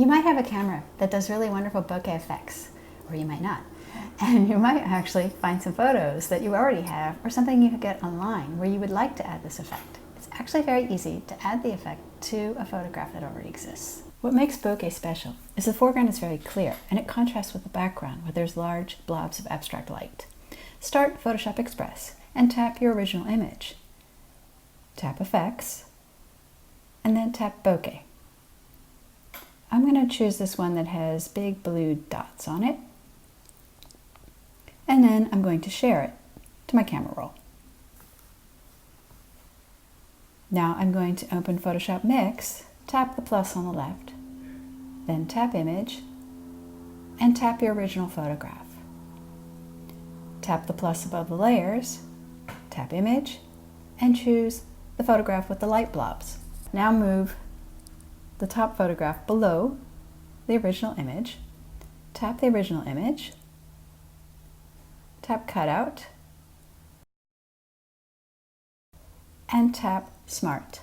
You might have a camera that does really wonderful bokeh effects, or you might not. And you might actually find some photos that you already have or something you could get online where you would like to add this effect. It's actually very easy to add the effect to a photograph that already exists. What makes bokeh special is the foreground is very clear and it contrasts with the background where there's large blobs of abstract light. Start Photoshop Express and tap your original image. Tap Effects and then tap Bokeh. I'm going to choose this one that has big blue dots on it. And then I'm going to share it to my camera roll. Now I'm going to open Photoshop Mix, tap the plus on the left, then tap Image, and tap your original photograph. Tap the plus above the layers, tap Image, and choose the photograph with the light blobs. Now move the top photograph below the original image, tap the original image, tap Cutout, and tap Smart.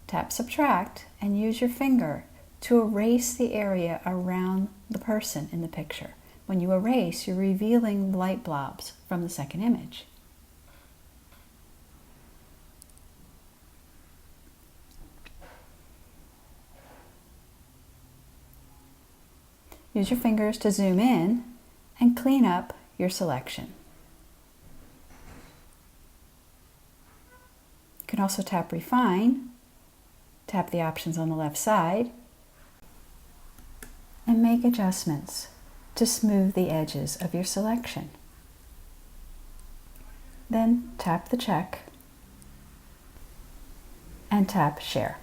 Tap Subtract and use your finger to erase the area around the person in the picture. When you erase, you're revealing light blobs from the second image. Use your fingers to zoom in and clean up your selection. You can also tap Refine, tap the options on the left side, and make adjustments to smooth the edges of your selection. Then tap the check and tap Share.